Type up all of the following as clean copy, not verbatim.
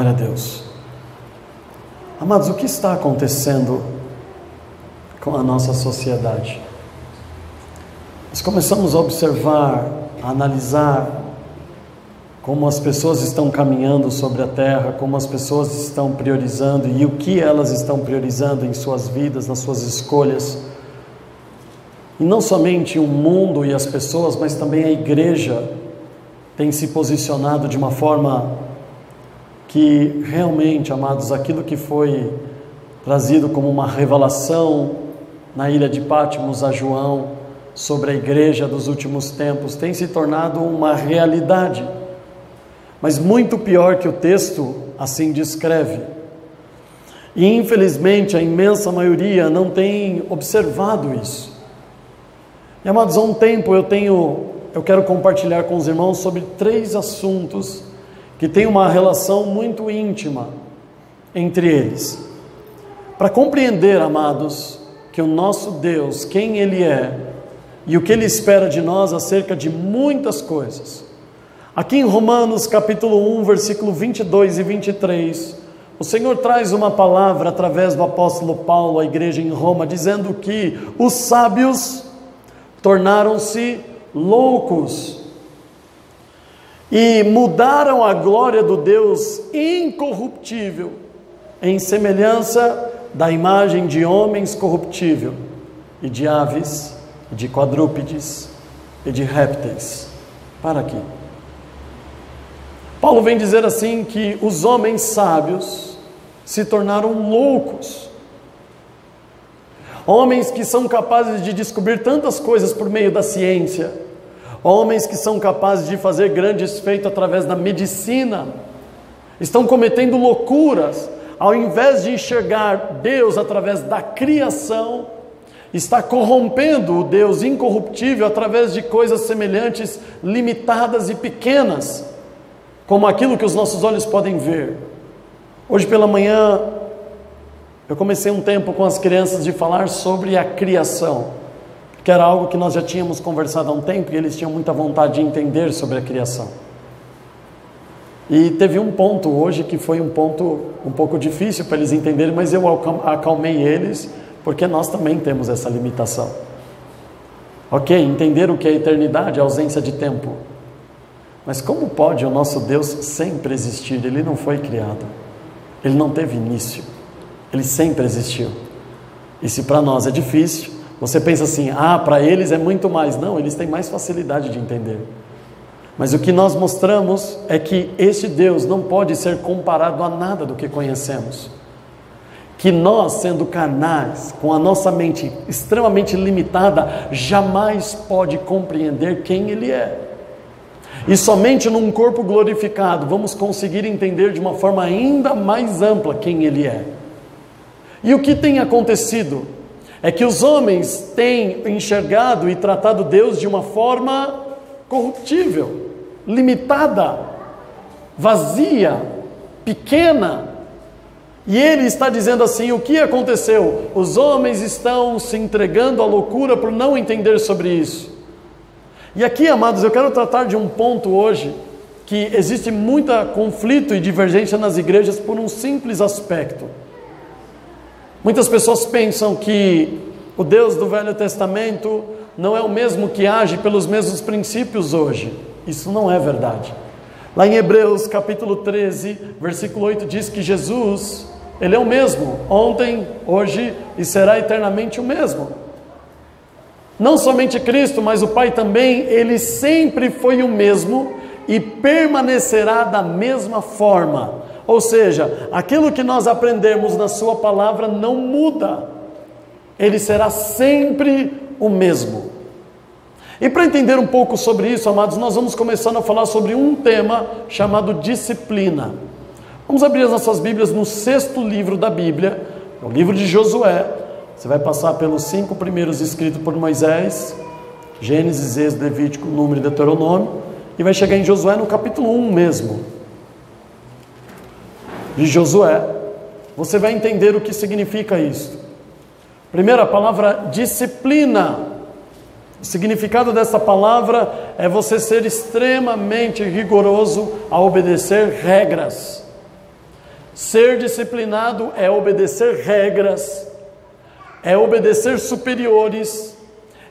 Glória a Deus. Amados, o que está acontecendo com a nossa sociedade? Nós começamos a observar, a analisar como as pessoas estão caminhando sobre a terra, como as pessoas estão priorizando e o que elas estão priorizando em suas vidas, nas suas escolhas. E não somente o mundo e as pessoas, mas também a igreja tem se posicionado de uma forma que realmente, amados, aquilo que foi trazido como uma revelação na ilha de Patmos a João sobre a igreja dos últimos tempos tem se tornado uma realidade, mas muito pior que o texto assim descreve. E infelizmente a imensa maioria não tem observado isso. E amados, há um tempo eu quero compartilhar com os irmãos sobre 3 assuntos que tem uma relação muito íntima entre eles. Para compreender, amados, que o nosso Deus, quem Ele é e o que Ele espera de nós acerca de muitas coisas. Aqui em Romanos capítulo 1, versículo 22 e 23, o Senhor traz uma palavra através do apóstolo Paulo à igreja em Roma, dizendo que os sábios tornaram-se loucos e mudaram a glória do Deus incorruptível em semelhança da imagem de homens corruptível e de aves, e de quadrúpedes e de répteis. Para aqui. Paulo vem dizer assim que os homens sábios se tornaram loucos. Homens que são capazes de descobrir tantas coisas por meio da ciência, homens que são capazes de fazer grandes feitos através da medicina, estão cometendo loucuras, ao invés de enxergar Deus através da criação, está corrompendo o Deus incorruptível através de coisas semelhantes, limitadas e pequenas, como aquilo que os nossos olhos podem ver. Hoje pela manhã, eu comecei um tempo com as crianças de falar sobre a criação, que era algo que nós já tínhamos conversado há um tempo e eles tinham muita vontade de entender sobre a criação. E teve um ponto hoje que foi um ponto um pouco difícil para eles entenderem, mas eu acalmei eles, porque nós também temos essa limitação. Ok, entender o que é eternidade, a ausência de tempo. Mas como pode o nosso Deus sempre existir? Ele não foi criado, Ele não teve início, Ele sempre existiu. E se para nós é difícil, você pensa assim, para eles é muito mais. Não, eles têm mais facilidade de entender. Mas o que nós mostramos é que este Deus não pode ser comparado a nada do que conhecemos. Que nós, sendo carnais, com a nossa mente extremamente limitada, jamais pode compreender quem Ele é. E somente num corpo glorificado vamos conseguir entender de uma forma ainda mais ampla quem Ele é. E o que tem acontecido é que os homens têm enxergado e tratado Deus de uma forma corruptível, limitada, vazia, pequena. E ele está dizendo assim, o que aconteceu? Os homens estão se entregando à loucura por não entender sobre isso. E aqui, amados, eu quero tratar de um ponto hoje, que existe muito conflito e divergência nas igrejas por um simples aspecto. Muitas pessoas pensam que o Deus do Velho Testamento não é o mesmo que age pelos mesmos princípios hoje. Isso não é verdade. Lá em Hebreus capítulo 13, versículo 8 diz que Jesus, Ele é o mesmo, ontem, hoje e será eternamente o mesmo. Não somente Cristo, mas o Pai também, Ele sempre foi o mesmo e permanecerá da mesma forma. Ou seja, aquilo que nós aprendemos na sua palavra não muda. Ele será sempre o mesmo. E para entender um pouco sobre isso, amados, nós vamos começando a falar sobre um tema chamado disciplina. Vamos abrir as nossas Bíblias no 6º livro da Bíblia, o livro de Josué. Você vai passar pelos 5 primeiros escritos por Moisés, Gênesis, Êxodo, Levítico, Número e Deuteronômio, e vai chegar em Josué no capítulo 1 mesmo. De Josué, você vai entender o que significa isso. Primeiro, a palavra disciplina. O significado dessa palavra é você ser extremamente rigoroso a obedecer regras. Ser disciplinado é obedecer regras, é obedecer superiores,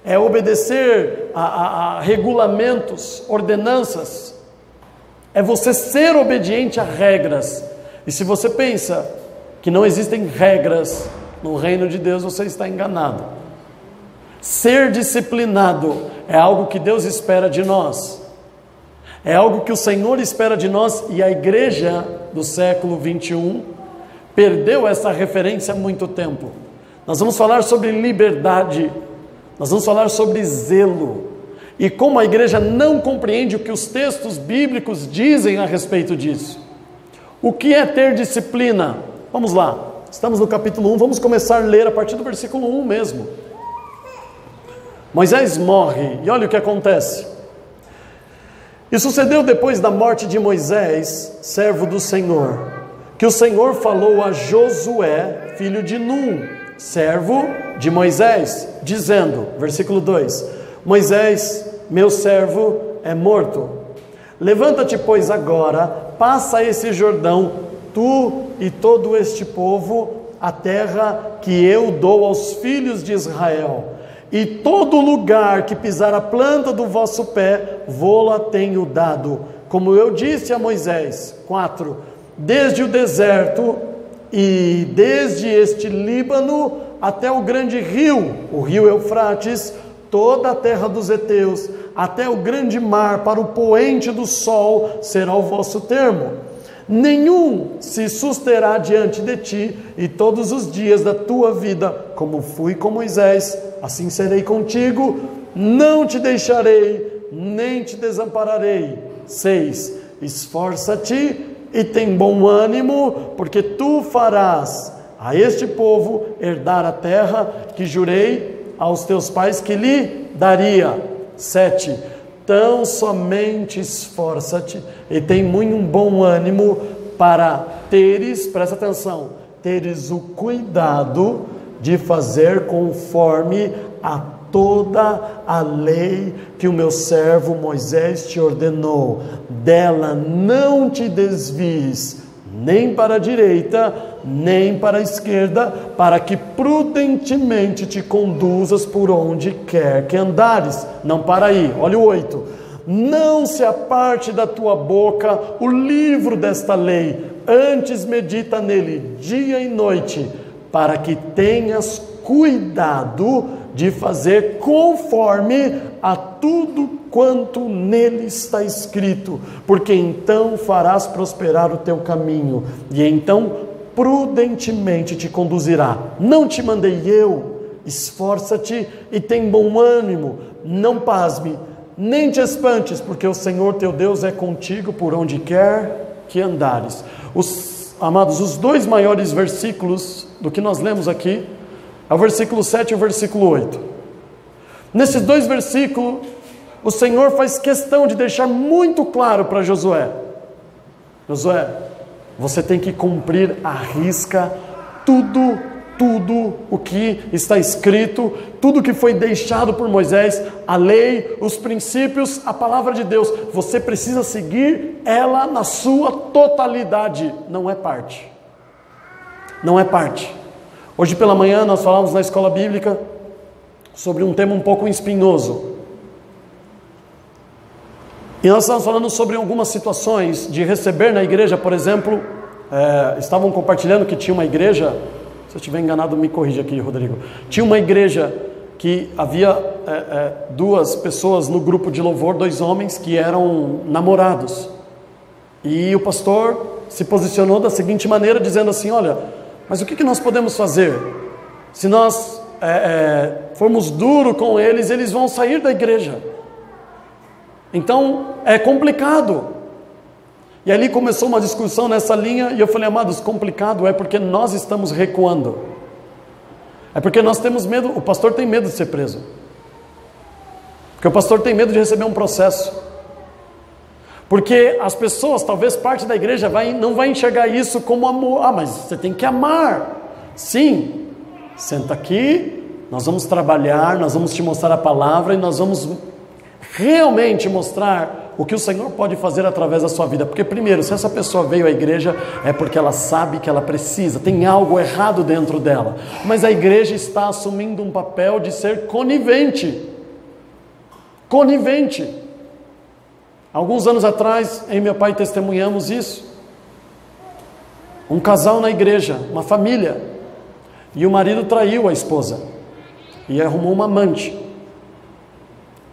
é obedecer a regulamentos, ordenanças. É você ser obediente a regras. E se você pensa que não existem regras no reino de Deus, você está enganado. Ser disciplinado é algo que Deus espera de nós. É algo que o Senhor espera de nós, e a igreja do século 21 perdeu essa referência há muito tempo. Nós vamos falar sobre liberdade, nós vamos falar sobre zelo, e como a igreja não compreende o que os textos bíblicos dizem a respeito disso. O que é ter disciplina? Vamos lá, estamos no capítulo 1, vamos começar a ler a partir do versículo 1 mesmo. Moisés morre, e olha o que acontece. E sucedeu depois da morte de Moisés, servo do Senhor, que o Senhor falou a Josué, filho de Num, servo de Moisés, dizendo, versículo 2: Moisés, meu servo, é morto. Levanta-te, pois, agora, passa esse Jordão, tu e todo este povo, a terra que eu dou aos filhos de Israel. E todo lugar que pisar a planta do vosso pé, vô-la tenho dado, como eu disse a Moisés. 4. Desde o deserto e desde este Líbano até o grande rio, o rio Eufrates, toda a terra dos heteus, até o grande mar, para o poente do sol, será o vosso termo. Nenhum se susterá diante de ti, e todos os dias da tua vida, como fui com Moisés, assim serei contigo, não te deixarei, nem te desampararei. 6. Esforça-te e tem bom ânimo, porque tu farás a este povo herdar a terra que jurei aos teus pais que lhe daria. 7. Tão somente esforça-te e tem muito bom ânimo para teres, presta atenção, teres o cuidado de fazer conforme a toda a lei que o meu servo Moisés te ordenou. Dela não te desvies, nem para a direita, nem para a esquerda, para que prudentemente te conduzas por onde quer que andares. Não para aí, olha o 8. Não se aparte da tua boca o livro desta lei, antes medita nele dia e noite, para que tenhas cuidado de fazer conforme a tudo quanto nele está escrito, porque então farás prosperar o teu caminho, e então prudentemente te conduzirá. Não te mandei eu? Esforça-te e tem bom ânimo, não pasme, nem te espantes, porque o Senhor teu Deus é contigo por onde quer que andares. Amados, os dois maiores versículos do que nós lemos aqui é o versículo 7 e o versículo 8. Nesses dois versículos, o Senhor faz questão de deixar muito claro para Josué: Josué, você tem que cumprir à risca tudo o que está escrito, tudo que foi deixado por Moisés, a lei, os princípios, a palavra de Deus. Você precisa seguir ela na sua totalidade, não é parte. Não é parte. Hoje pela manhã nós falamos na escola bíblica sobre um tema um pouco espinhoso. E nós estamos falando sobre algumas situações de receber na igreja, por exemplo, estavam compartilhando que tinha uma igreja, se eu estiver enganado me corrija aqui, Rodrigo, tinha uma igreja que havia duas pessoas no grupo de louvor, 2 homens que eram namorados, e o pastor se posicionou da seguinte maneira, dizendo assim: olha, mas o que nós podemos fazer? Se nós formos duros com eles, eles vão sair da igreja. Então é complicado. E ali começou uma discussão nessa linha, e eu falei: amados, complicado é porque nós estamos recuando, é porque nós temos medo. O pastor tem medo de ser preso, porque o pastor tem medo de receber um processo, porque as pessoas, talvez parte da igreja não vai enxergar isso como amor. Mas você tem que amar. Sim, senta aqui, nós vamos trabalhar, nós vamos te mostrar a palavra, e nós vamos realmente mostrar o que o Senhor pode fazer através da sua vida. Porque primeiro, se essa pessoa veio à igreja, é porque ela sabe que ela precisa, tem algo errado dentro dela. Mas a igreja está assumindo um papel de ser conivente. Conivente. Alguns anos atrás, eu e meu pai testemunhamos isso. Um casal na igreja, uma família, e o marido traiu a esposa, e arrumou uma amante,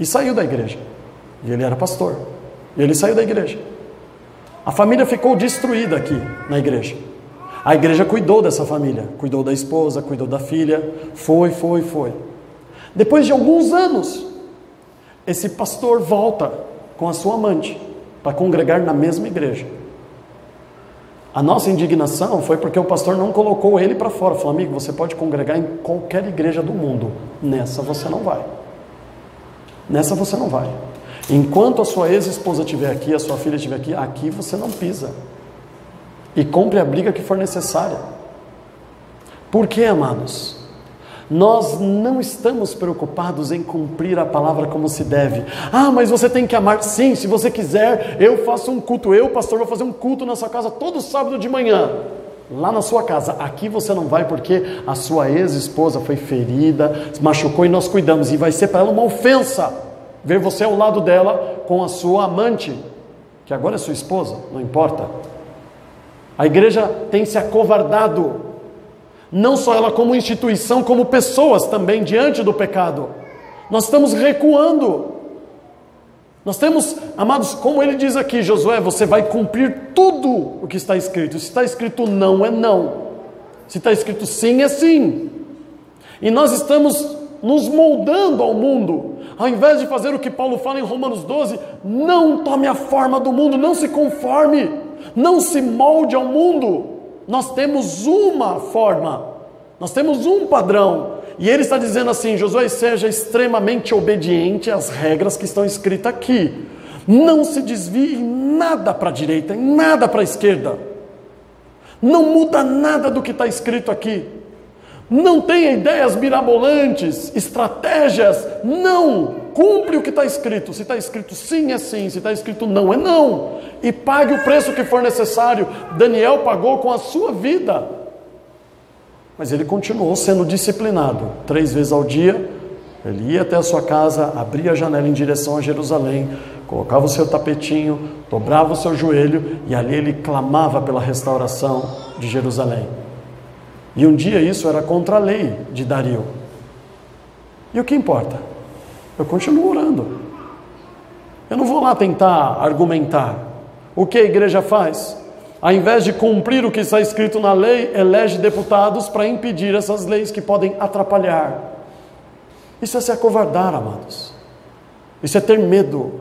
e saiu da igreja, e ele era pastor, e ele saiu da igreja. A família ficou destruída aqui na igreja. A igreja cuidou dessa família, cuidou da esposa, cuidou da filha, foi. Depois de alguns anos, esse pastor volta com a sua amante para congregar na mesma igreja. A nossa indignação foi porque o pastor não colocou ele para fora. Falou: amigo, você pode congregar em qualquer igreja do mundo, nessa você não vai. Nessa você não vai. Enquanto a sua ex-esposa estiver aqui, a sua filha estiver aqui, aqui você não pisa. E compre a briga que for necessária. Por quê, amados? Nós não estamos preocupados em cumprir a palavra como se deve. Ah, mas você tem que amar. Sim, se você quiser, eu faço um culto. Eu, pastor, vou fazer um culto na sua casa todo sábado de manhã. Lá na sua casa. Aqui você não vai porque a sua ex-esposa foi ferida, se machucou e nós cuidamos. E vai ser para ela uma ofensa ver você ao lado dela com a sua amante, que agora é sua esposa, não importa. A igreja tem se acovardado. Não só ela como instituição, como pessoas também diante do pecado. Nós estamos recuando. Nós temos, amados, como ele diz aqui, Josué, você vai cumprir tudo o que está escrito. Se está escrito não, é não. Se está escrito sim, é sim. E nós estamos nos moldando ao mundo. Ao invés de fazer o que Paulo fala em Romanos 12, não tome a forma do mundo, não se conforme, não se molde ao mundo. Nós temos uma forma, nós temos um padrão, e ele está dizendo assim: Josué, seja extremamente obediente às regras que estão escritas aqui, não se desvie em nada para a direita, em nada para a esquerda, não muda nada do que está escrito aqui, não tenha ideias mirabolantes, estratégias, não, cumpre o que está escrito. Se está escrito sim, é sim. Se está escrito não, é não. E pague o preço que for necessário. Daniel pagou com a sua vida. Mas ele continuou sendo disciplinado. 3 vezes ao dia, ele ia até a sua casa, abria a janela em direção a Jerusalém, colocava o seu tapetinho, dobrava o seu joelho, e ali ele clamava pela restauração de Jerusalém. E um dia isso era contra a lei de Dario. E o que importa? Eu continuo orando. Eu não vou lá tentar argumentar. O que a igreja faz? Ao invés de cumprir o que está escrito na lei, elege deputados para impedir essas leis que podem atrapalhar. Isso é se acovardar, amados. Isso é ter medo.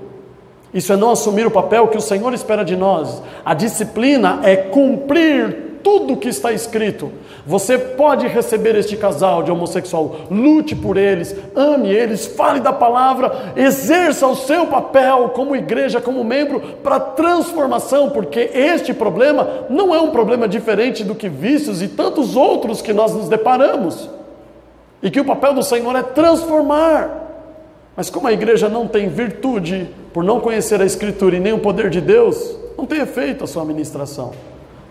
Isso é não assumir o papel que o Senhor espera de nós. A disciplina é cumprir tudo o que está escrito. Você pode receber este casal de homossexual, lute por eles, ame eles, fale da palavra, exerça o seu papel como igreja, como membro, para transformação, porque este problema não é um problema diferente do que vícios e tantos outros que nós nos deparamos, e que o papel do Senhor é transformar. Mas como a igreja não tem virtude, por não conhecer a Escritura e nem o poder de Deus, não tem efeito a sua ministração,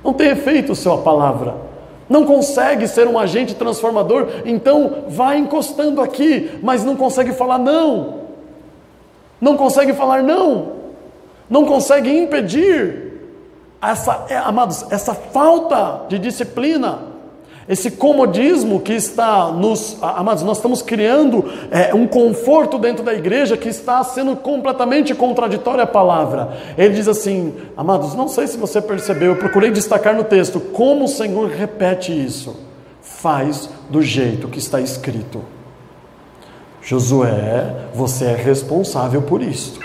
não tem efeito a sua palavra, não consegue ser um agente transformador. Então vai encostando aqui, mas não consegue falar não, não consegue falar não, não consegue impedir amados, essa falta de disciplina, esse comodismo que está amados, nós estamos criando um conforto dentro da igreja que está sendo completamente contraditório à palavra. Ele diz assim, amados, não sei se você percebeu, eu procurei destacar no texto, como o Senhor repete isso. Faz do jeito que está escrito. Josué, você é responsável por isso.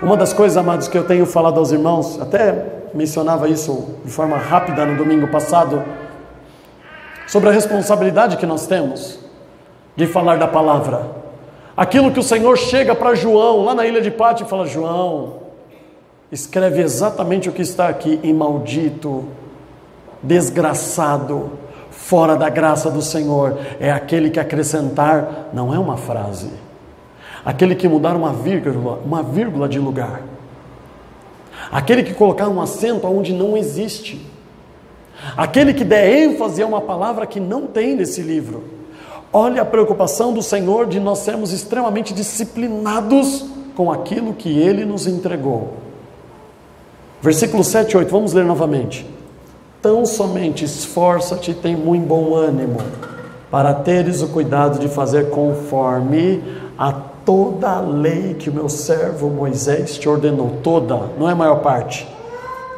Uma das coisas, amados, que eu tenho falado aos irmãos, até mencionava isso de forma rápida no domingo passado, sobre a responsabilidade que nós temos de falar da palavra. Aquilo que o Senhor chega para João, lá na ilha de Pátio, e fala, João, escreve exatamente o que está aqui, e maldito, desgraçado, fora da graça do Senhor, é aquele que acrescentar, não é uma frase, aquele que mudar uma vírgula de lugar. aquele que colocar um acento onde não existe, aquele que der ênfase a uma palavra que não tem nesse livro. Olha a preocupação do Senhor de nós sermos extremamente disciplinados com aquilo que Ele nos entregou. Versículo 7 e 8, vamos ler novamente. Tão somente esforça-te e tem muito bom ânimo, para teres o cuidado de fazer conforme a toda a lei que o meu servo Moisés te ordenou. Toda, não é a maior parte.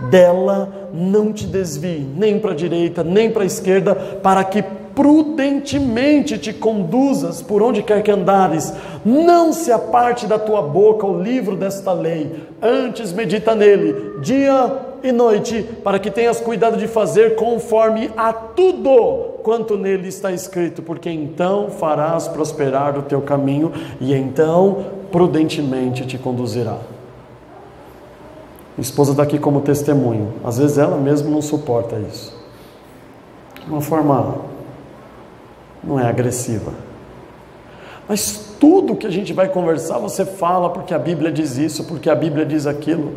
Dela não te desvie, nem para a direita, nem para a esquerda, para que prudentemente te conduzas por onde quer que andares. Não se aparte da tua boca o livro desta lei, antes medita nele, dia e noite, para que tenhas cuidado de fazer conforme a tudo quanto nele está escrito, porque então farás prosperar o teu caminho, e então prudentemente te conduzirá. Minha esposa está aqui como testemunho. Às vezes ela mesma não suporta isso. De uma forma, não é agressiva. Mas tudo que a gente vai conversar, você fala porque a Bíblia diz isso, porque a Bíblia diz aquilo.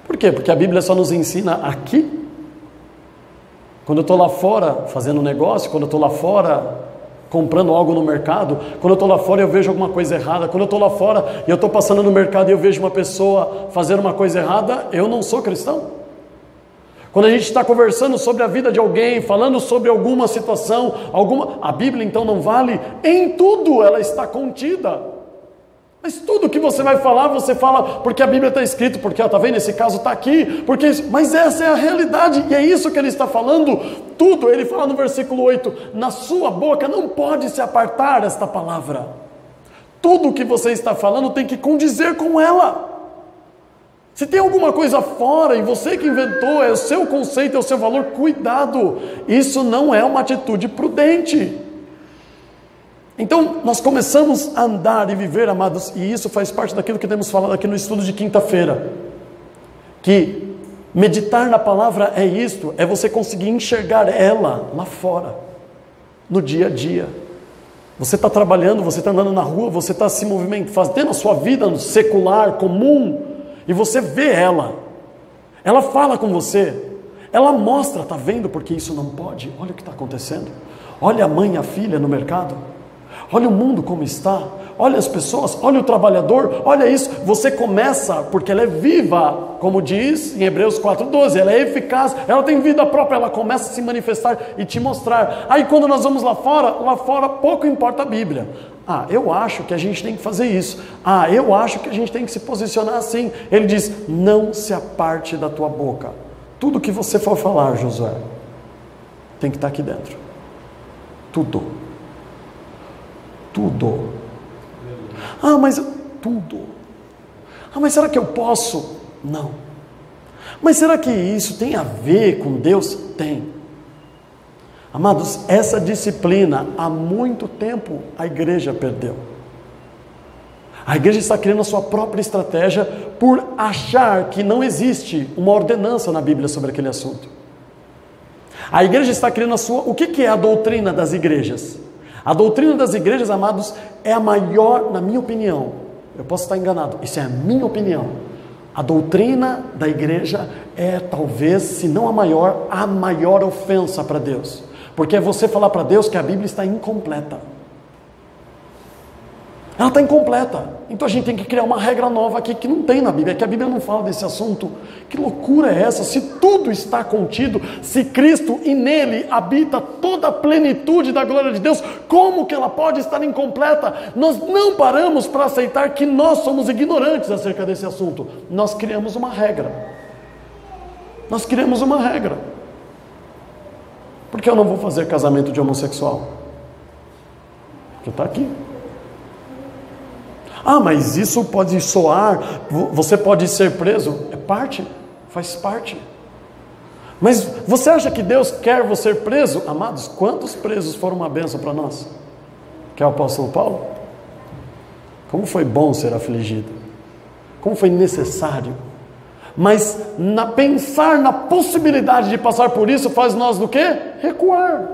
Por quê? Porque a Bíblia só nos ensina aqui. Quando eu estou lá fora fazendo negócio, quando eu estou lá fora comprando algo no mercado, quando eu estou lá fora e eu vejo alguma coisa errada, quando eu estou lá fora e eu estou passando no mercado e eu vejo uma pessoa fazendo uma coisa errada, eu não sou cristão. Quando a gente está conversando sobre a vida de alguém, falando sobre alguma situação, a Bíblia então não vale? Em tudo ela está contida. Mas tudo que você vai falar, você fala porque a Bíblia está escrito, porque está vendo, esse caso está aqui, porque mas essa é a realidade, e é isso que ele está falando. Tudo, ele fala no versículo 8, na sua boca não pode se apartar esta palavra. Tudo que você está falando tem que condizer com ela. Se tem alguma coisa fora, e você que inventou, é o seu conceito, é o seu valor, cuidado, isso não é uma atitude prudente. Então, nós começamos a andar e viver, amados, e isso faz parte daquilo que temos falado aqui no estudo de quinta-feira, que meditar na palavra é isto, é você conseguir enxergar ela lá fora, no dia a dia. Você está trabalhando, você está andando na rua, você está se movimentando, fazendo a sua vida secular, comum, e você vê ela fala com você, ela mostra, está vendo porque isso não pode, olha o que está acontecendo, olha a mãe e a filha no mercado, olha o mundo como está, olha as pessoas, olha o trabalhador, olha isso. Você começa, porque ela é viva, como diz em Hebreus 4:12, ela é eficaz, ela tem vida própria, ela começa a se manifestar e te mostrar. Aí quando nós vamos lá fora pouco importa a Bíblia. Eu acho que a gente tem que fazer isso. Eu acho que a gente tem que se posicionar assim. Ele diz, não se aparte da tua boca. Tudo que você for falar, Josué, tem que estar aqui dentro. Tudo. Mas tudo. Mas será que eu posso? Não. Mas será que isso tem a ver com Deus? Tem. Amados, essa disciplina, há muito tempo a igreja perdeu. A igreja está criando a sua própria estratégia por achar que não existe uma ordenança na Bíblia sobre aquele assunto. A igreja está criando a sua... O que é a doutrina das igrejas? A doutrina das igrejas, amados, é a maior, na minha opinião, eu posso estar enganado, isso é a minha opinião, a doutrina da igreja é talvez, se não a maior ofensa para Deus, porque é você falar para Deus que a Bíblia está incompleta. Ela está incompleta, então a gente tem que criar uma regra nova aqui que não tem na Bíblia, que a Bíblia não fala desse assunto. Que loucura é essa? Se tudo está contido, se Cristo e nele habita toda a plenitude da glória de Deus, como que ela pode estar incompleta? Nós não paramos para aceitar que nós somos ignorantes acerca desse assunto. Nós criamos uma regra. Por que eu não vou fazer casamento de homossexual? Porque está aqui. Mas isso pode soar, você pode ser preso, faz parte. Mas você acha que Deus quer você preso? Amados, quantos presos foram uma bênção para nós? Que é o apóstolo Paulo? Como foi bom ser afligido, como foi necessário, mas pensar na possibilidade de passar por isso faz nós do quê? Recuar.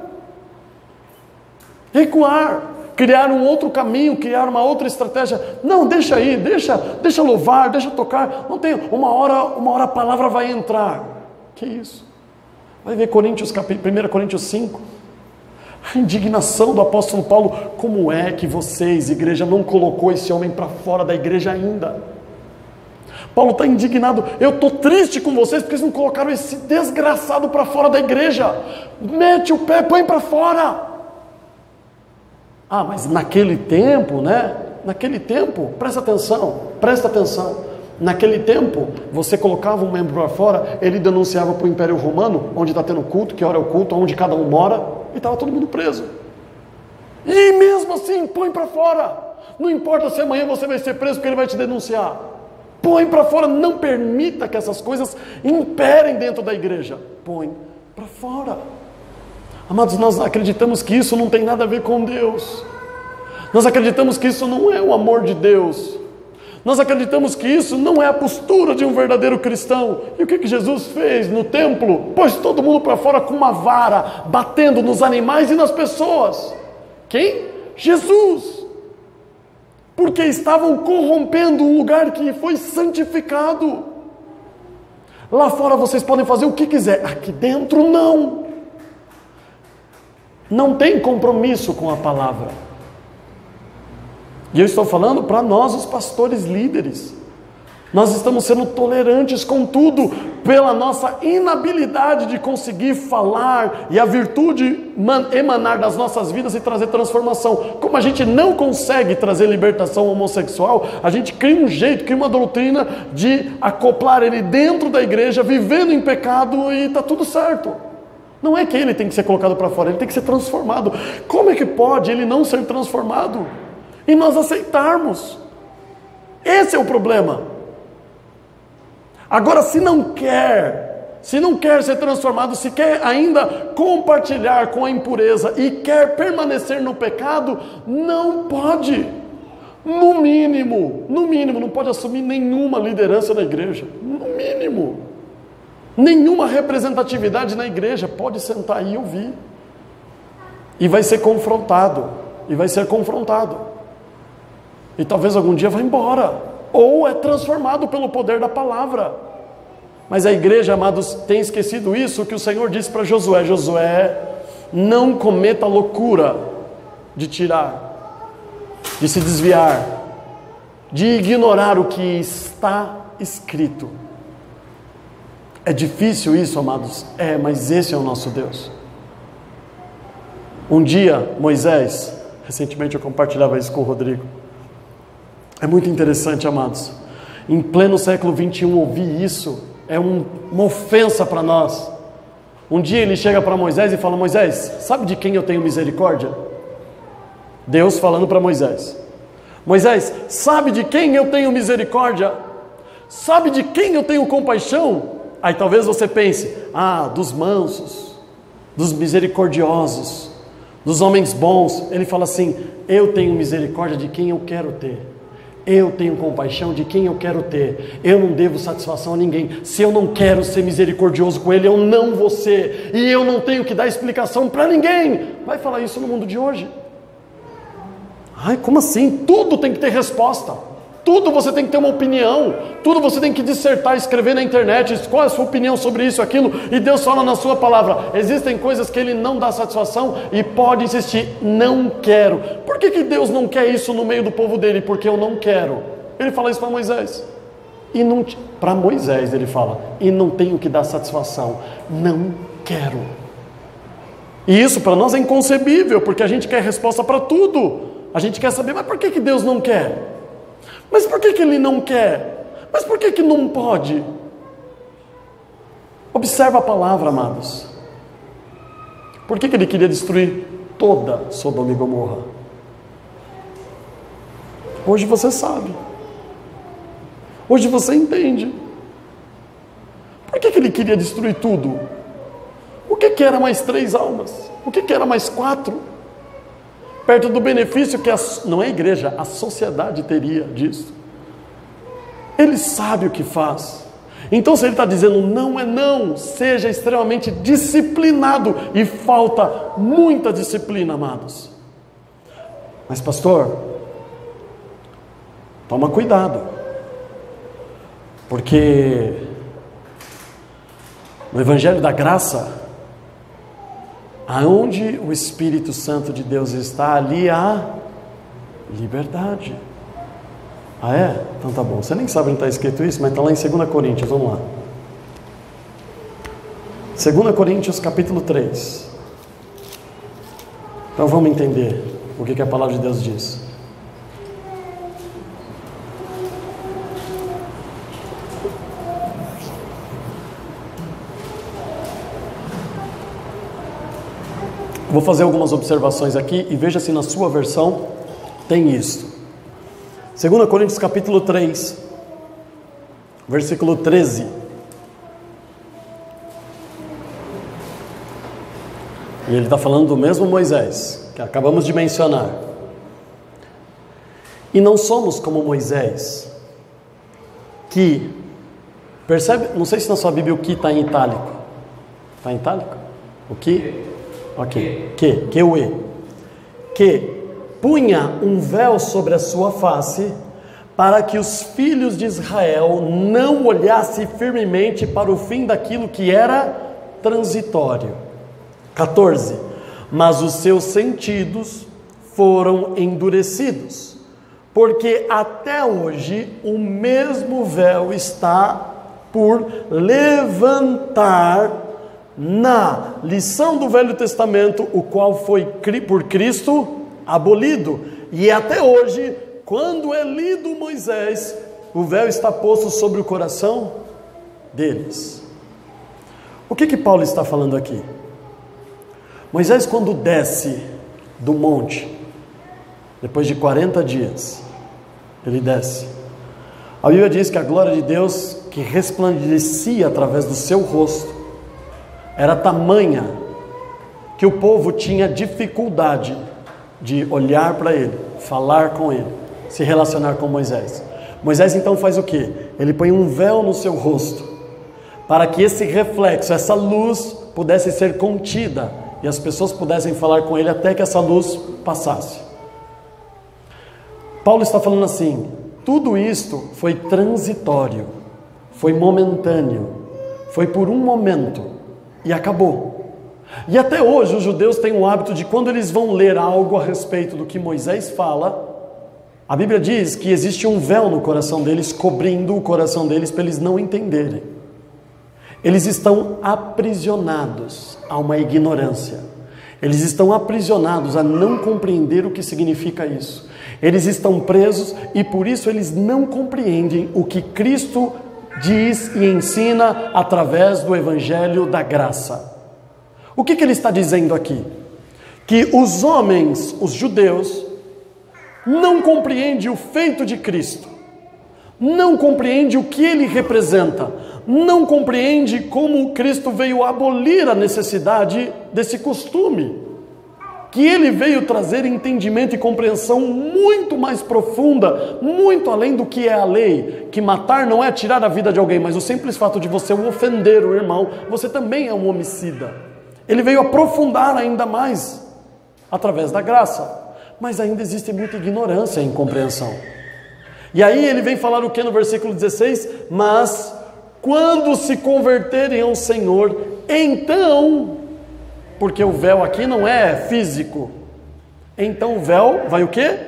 criar um outro caminho, criar uma outra estratégia. Não, deixa aí, deixa louvar, deixa tocar. Não tem, uma hora a palavra vai entrar. Que isso? Vai ver 1 Coríntios 5. A indignação do apóstolo Paulo. Como é que vocês, igreja, não colocou esse homem para fora da igreja ainda? Paulo está indignado. Eu estou triste com vocês porque eles não colocaram esse desgraçado para fora da igreja. Mete o pé, põe para fora. Ah, mas naquele tempo, né? Naquele tempo, presta atenção. Naquele tempo, você colocava um membro para fora, ele denunciava para o Império Romano, onde está tendo culto, que hora é o culto, onde cada um mora, e estava todo mundo preso. E mesmo assim, põe para fora. Não importa se amanhã você vai ser preso porque ele vai te denunciar. Põe para fora, não permita que essas coisas imperem dentro da igreja. Põe para fora. Amados, nós acreditamos que isso não tem nada a ver com Deus. Nós acreditamos que isso não é o amor de Deus. Nós acreditamos que isso não é a postura de um verdadeiro cristão. E o que Jesus fez no templo? Pôs todo mundo para fora com uma vara, batendo nos animais e nas pessoas. Quem? Jesus. Porque estavam corrompendo um lugar que foi santificado. Lá fora vocês podem fazer o que quiser, aqui dentro não. Não tem compromisso com a palavra. E eu estou falando para nós, os pastores líderes. Nós estamos sendo tolerantes com tudo, pela nossa inabilidade de conseguir falar e a virtude emanar das nossas vidas e trazer transformação. Como a gente não consegue trazer libertação homossexual, a gente cria um jeito, cria uma doutrina de acoplar ele dentro da igreja, vivendo em pecado e está tudo certo. Não é que ele tem que ser colocado para fora, ele tem que ser transformado. Como é que pode ele não ser transformado? E nós aceitarmos. Esse é o problema. Agora, se não quer ser transformado, se quer ainda compartilhar com a impureza e quer permanecer no pecado, não pode. No mínimo, não pode assumir nenhuma liderança na igreja. No mínimo. Nenhuma representatividade na igreja. Pode sentar aí e ouvir. E vai ser confrontado. E talvez algum dia vá embora, ou é transformado pelo poder da palavra. Mas a igreja, amados, tem esquecido isso que o Senhor disse para Josué. Josué, não cometa a loucura de tirar, de se desviar, de ignorar o que está escrito. É difícil isso, amados? É, mas esse é o nosso Deus. Um dia, Moisés, recentemente eu compartilhava isso com o Rodrigo. É muito interessante, amados. Em pleno século 21, ouvir isso é uma ofensa para nós. Um dia ele chega para Moisés e fala: Moisés, sabe de quem eu tenho misericórdia? Deus falando para Moisés: Moisés, sabe de quem eu tenho misericórdia? Sabe de quem eu tenho compaixão? Aí talvez você pense: dos mansos, dos misericordiosos, dos homens bons. Ele fala assim: eu tenho misericórdia de quem eu quero ter. Eu tenho compaixão de quem eu quero ter. Eu não devo satisfação a ninguém. Se eu não quero ser misericordioso com ele, eu não vou ser. E eu não tenho que dar explicação para ninguém. Vai falar isso no mundo de hoje? Ai, como assim? Tudo tem que ter resposta. Tudo você tem que ter uma opinião. Tudo você tem que dissertar, escrever na internet. Qual é a sua opinião sobre isso, aquilo? E Deus fala na sua palavra. Existem coisas que Ele não dá satisfação e pode insistir: não quero. Por que Deus não quer isso no meio do povo dele? Porque eu não quero. Ele fala isso para Moisés. Para Moisés ele fala: e não tenho que dar satisfação. Não quero. E isso para nós é inconcebível, porque a gente quer resposta para tudo. A gente quer saber: mas por que Deus não quer? Mas por que Ele não quer? Mas por que não pode? Observa a palavra, amados. Por que Ele queria destruir toda Sodoma e Gomorra? Hoje você sabe. Hoje você entende. Por que Ele queria destruir tudo? O que era mais 3 almas? O que era mais 4? Perto do benefício que não é a igreja, a sociedade teria disso. Ele sabe o que faz. Então, se ele está dizendo não é não, seja extremamente disciplinado. E falta muita disciplina, amados. Mas pastor, toma cuidado, porque no Evangelho da Graça, aonde o Espírito Santo de Deus está, ali há liberdade. Ah é? Então tá bom, você nem sabe onde está escrito isso, mas está lá em 2 Coríntios, vamos lá. 2 Coríntios capítulo 3. Então vamos entender o que a palavra de Deus diz. Vou fazer algumas observações aqui e veja se na sua versão tem isso. 2 Coríntios capítulo 3, versículo 13. E ele está falando do mesmo Moisés, que acabamos de mencionar. E não somos como Moisés, que, percebe, não sei se na sua Bíblia o que está em itálico. Está em itálico? O que? Ok. Que o E. Que punha um véu sobre a sua face, para que os filhos de Israel não olhassem firmemente para o fim daquilo que era transitório. 14. Mas os seus sentidos foram endurecidos, porque até hoje o mesmo véu está por levantar na lição do Velho Testamento, o qual foi por Cristo abolido. E até hoje, quando é lido Moisés, o véu está posto sobre o coração deles. O que Paulo está falando aqui? Moisés, quando desce do monte, depois de 40 dias, ele desce. A Bíblia diz que a glória de Deus, que resplandecia através do seu rosto, era tamanha que o povo tinha dificuldade de olhar para ele, falar com ele, se relacionar com Moisés. Moisés então faz o quê? Ele põe um véu no seu rosto, para que esse reflexo, essa luz pudesse ser contida e as pessoas pudessem falar com ele até que essa luz passasse. Paulo está falando assim: tudo isto foi transitório, foi momentâneo, foi por um momento e acabou. E até hoje os judeus têm o hábito de, quando eles vão ler algo a respeito do que Moisés fala, a Bíblia diz que existe um véu no coração deles, cobrindo o coração deles para eles não entenderem. Eles estão aprisionados a uma ignorância. Eles estão aprisionados a não compreender o que significa isso. Eles estão presos e por isso eles não compreendem o que Cristo diz e ensina através do Evangelho da Graça. O que ele está dizendo aqui? Que os homens, os judeus, não compreendem o feito de Cristo, não compreendem o que ele representa, não compreendem como Cristo veio abolir a necessidade desse costume, que ele veio trazer entendimento e compreensão muito mais profunda, muito além do que é a lei, que matar não é tirar a vida de alguém, mas o simples fato de você ofender o irmão, você também é um homicida. Ele veio aprofundar ainda mais, através da graça, mas ainda existe muita ignorância e incompreensão. E aí ele vem falar o que no versículo 16? Mas quando se converterem ao Senhor, então, porque o véu aqui não é físico, então o véu vai o quê?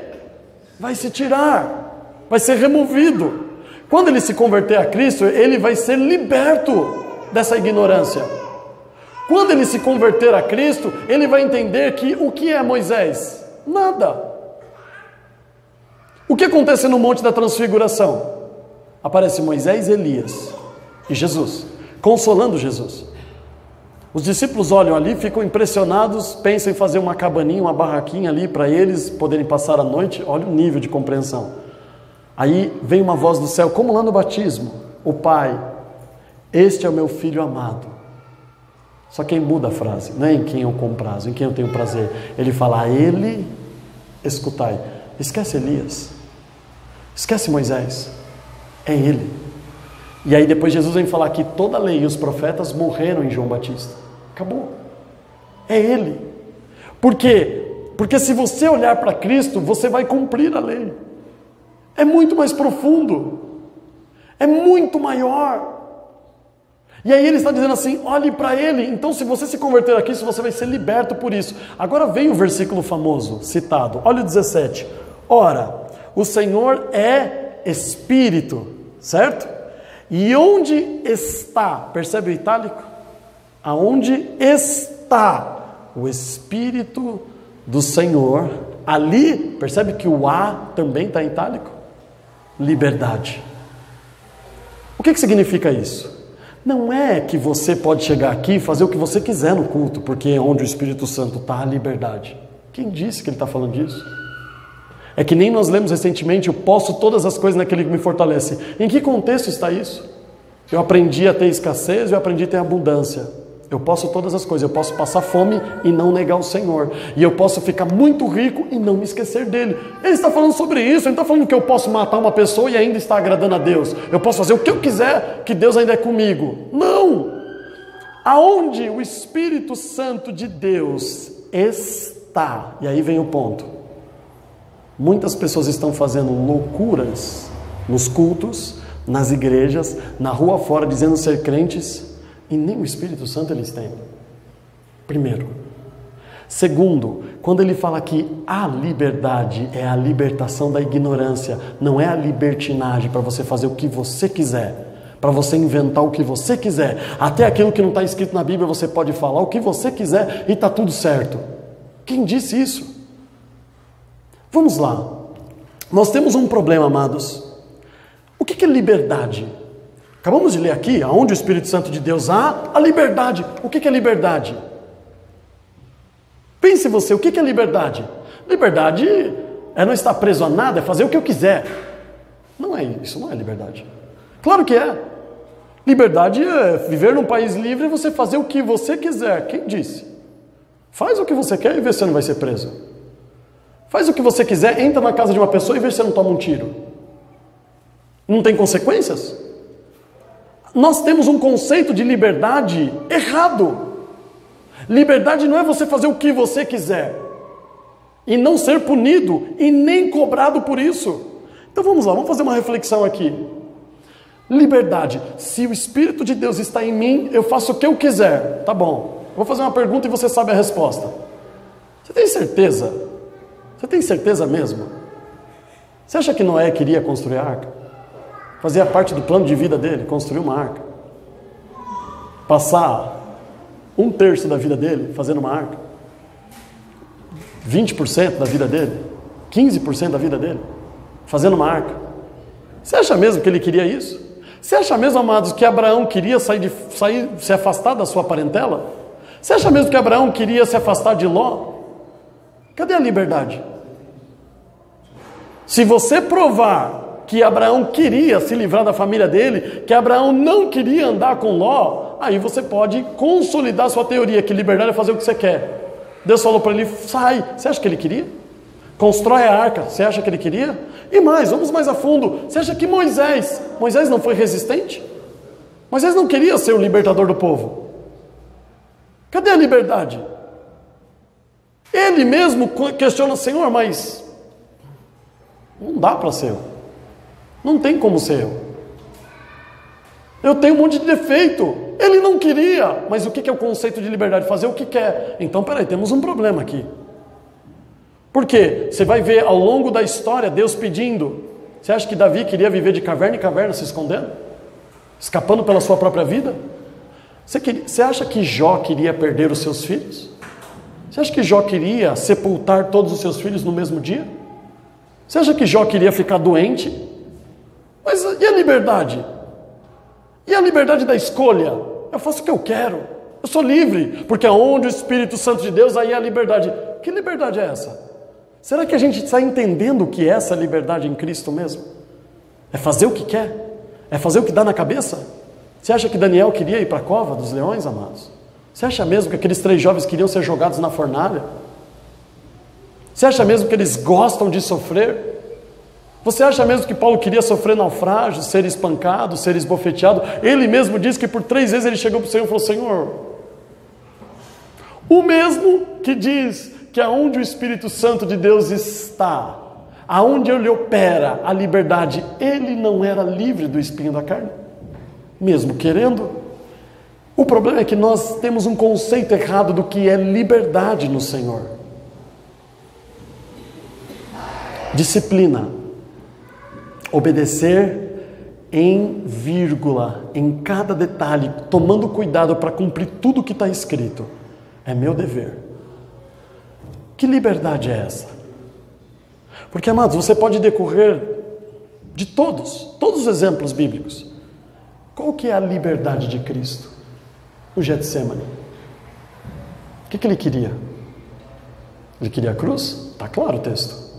Vai se tirar, vai ser removido. Quando ele se converter a Cristo, ele vai ser liberto dessa ignorância. Quando ele se converter a Cristo, ele vai entender que o que é Moisés? Nada. O que acontece no Monte da Transfiguração? Aparece Moisés, Elias e Jesus, consolando Jesus. Os discípulos olham ali, ficam impressionados, pensam em fazer uma cabaninha, uma barraquinha ali para eles poderem passar a noite. Olha o nível de compreensão. Aí vem uma voz do céu, como lá no batismo: o Pai, este é o meu Filho amado. Só que ele muda a frase, não é em quem eu comprazo, em quem eu tenho prazer. Ele fala: a ele escutai. Esquece Elias, esquece Moisés, é ele. E aí depois Jesus vem falar que toda a lei e os profetas morreram em João Batista. Acabou. É ele. Porque Porque se você olhar para Cristo, você vai cumprir a lei. É muito mais profundo. É muito maior. E aí ele está dizendo assim, olhe para ele. Então se você se converter a Cristo, você vai ser liberto por isso. Agora vem o versículo famoso, citado. Olha o 17. Ora, o Senhor é Espírito, certo? E onde está? Percebe o itálico? Aonde está o Espírito do Senhor? Ali, percebe que o A também está em itálico? Liberdade. O que significa isso? Não é que você pode chegar aqui e fazer o que você quiser no culto, porque é onde o Espírito Santo está, a liberdade. Quem disse que ele está falando disso? É que nem nós lemos recentemente, eu posso todas as coisas naquele que me fortalece. Em que contexto está isso? Eu aprendi a ter escassez, eu aprendi a ter abundância. Eu posso todas as coisas, eu posso passar fome e não negar o Senhor. E eu posso ficar muito rico e não me esquecer dele. Ele está falando sobre isso, ele está falando que eu posso matar uma pessoa e ainda estar agradando a Deus. Eu posso fazer o que eu quiser, que Deus ainda é comigo. Não! Aonde o Espírito Santo de Deus está, e aí vem o ponto. Muitas pessoas estão fazendo loucuras nos cultos, nas igrejas, na rua fora, dizendo ser crentes, e nem o Espírito Santo eles têm. Primeiro. Segundo, quando ele fala que a liberdade é a libertação da ignorância, não é a libertinagem para você fazer o que você quiser, para você inventar o que você quiser, até aquilo que não está escrito na Bíblia você pode falar o que você quiser e está tudo certo. Quem disse isso? Vamos lá. Nós temos um problema, amados. O que é liberdade? Acabamos de ler aqui, aonde o Espírito Santo de Deus há, a liberdade. O que é liberdade? Pense você, o que é liberdade? Liberdade é não estar preso a nada, é fazer o que eu quiser. Não é isso, não é liberdade. Claro que é. Liberdade é viver num país livre e você fazer o que você quiser. Quem disse? Faz o que você quer e vê se você não vai ser preso. Faz o que você quiser, entra na casa de uma pessoa e vê se você não toma um tiro. Não tem consequências? Nós temos um conceito de liberdade errado. Liberdade não é você fazer o que você quiser e não ser punido e nem cobrado por isso. Então vamos lá, vamos fazer uma reflexão aqui. Liberdade, se o Espírito de Deus está em mim, eu faço o que eu quiser. Tá bom, vou fazer uma pergunta e você sabe a resposta. Você tem certeza? Você tem certeza mesmo? Você acha que Noé queria construir a arca? Fazia parte do plano de vida dele, construir uma arca. Passar 1/3 da vida dele fazendo uma arca. 20% da vida dele. 15% da vida dele fazendo uma arca. Você acha mesmo que ele queria isso? Você acha mesmo, amados, que Abraão queria se afastar da sua parentela? Você acha mesmo que Abraão queria se afastar de Ló? Cadê a liberdade? Se você provar que Abraão queria se livrar da família dele, que Abraão não queria andar com Ló, aí você pode consolidar sua teoria, que liberdade é fazer o que você quer. Deus falou para ele, sai. Você acha que ele queria? Constrói a arca. Você acha que ele queria? E mais, vamos mais a fundo. Você acha que Moisés não foi resistente? Moisés não queria ser o libertador do povo. Cadê a liberdade? Ele mesmo questiona, Senhor, mas não dá para ser eu. Não tem como ser eu. Eu tenho um monte de defeito. Ele não queria. Mas o que é o conceito de liberdade? Fazer o que quer. Então, peraí, temos um problema aqui. Por quê? Você vai ver ao longo da história Deus pedindo. Você acha que Davi queria viver de caverna em caverna se escondendo? Escapando pela sua própria vida? Você acha que Jó queria perder os seus filhos? Você acha que Jó queria sepultar todos os seus filhos no mesmo dia? Você acha que Jó queria ficar doente? Mas e a liberdade? E a liberdade da escolha? Eu faço o que eu quero. Eu sou livre, porque aonde o Espírito Santo de Deus, aí é a liberdade. Que liberdade é essa? Será que a gente está entendendo o que é essa liberdade em Cristo mesmo? É fazer o que quer? É fazer o que dá na cabeça? Você acha que Daniel queria ir para a cova dos leões, amados? Você acha mesmo que aqueles 3 jovens queriam ser jogados na fornalha? Você acha mesmo que eles gostam de sofrer? Você acha mesmo que Paulo queria sofrer naufrágio, ser espancado, ser esbofeteado? Ele mesmo disse que por 3 vezes ele chegou para o Senhor e falou, Senhor, o mesmo que diz que aonde o Espírito Santo de Deus está, aonde ele opera a liberdade, ele não era livre do espinho da carne, mesmo querendo. O problema é que nós temos um conceito errado do que é liberdade no Senhor. Disciplina, obedecer em vírgula, em cada detalhe, tomando cuidado para cumprir tudo o que está escrito, é meu dever. Que liberdade é essa? Porque, amados, você pode decorrer de todos os exemplos bíblicos. Qual que é a liberdade de Cristo no Getsemane? O que ele queria? Ele queria a cruz? Está claro o texto.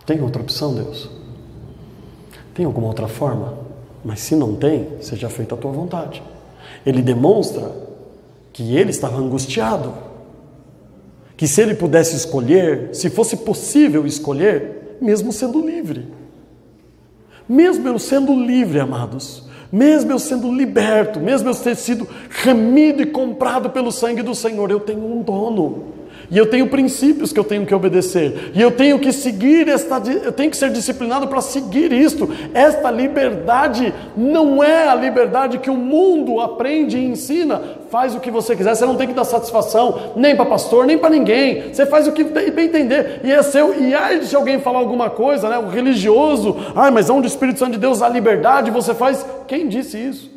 Tem outra opção, Deus? Tem alguma outra forma? Mas se não tem, seja feita a tua vontade. Ele demonstra que ele estava angustiado, que se ele pudesse escolher, se fosse possível escolher, mesmo sendo livre, mesmo eu sendo livre, amados, mesmo eu sendo liberto, mesmo eu ter sido remido e comprado pelo sangue do Senhor, eu tenho um dono. E eu tenho princípios que eu tenho que obedecer. E eu tenho que seguir eu tenho que ser disciplinado para seguir isto. Esta liberdade não é a liberdade que o mundo aprende e ensina. Faz o que você quiser, você não tem que dar satisfação nem para pastor, nem para ninguém. Você faz o que bem entender. E aí se alguém falar alguma coisa, né, o religioso, mas onde o Espírito Santo de Deus há liberdade, você faz. Quem disse isso?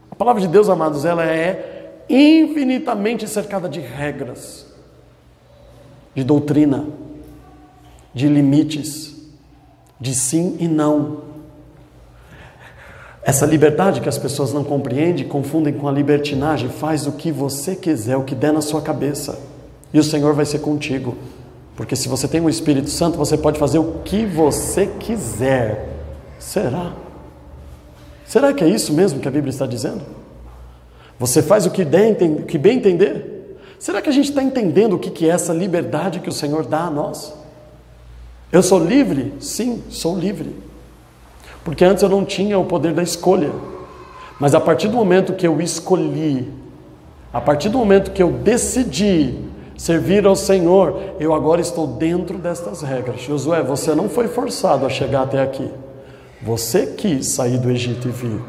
A palavra de Deus, amados, ela é infinitamente cercada de regras, de doutrina, de limites, de sim e não. Essa liberdade que as pessoas não compreendem, confundem com a libertinagem. Faz o que você quiser, o que der na sua cabeça, e o Senhor vai ser contigo, porque se você tem o Espírito Santo, você pode fazer o que você quiser. Será que é isso mesmo que a Bíblia está dizendo? Você faz o que bem entender? Será que a gente está entendendo o que é essa liberdade que o Senhor dá a nós? Eu sou livre? Sim, sou livre. Porque antes eu não tinha o poder da escolha. Mas a partir do momento que eu escolhi, a partir do momento que eu decidi servir ao Senhor, eu agora estou dentro destas regras. Josué, você não foi forçado a chegar até aqui. Você quis sair do Egito e vir.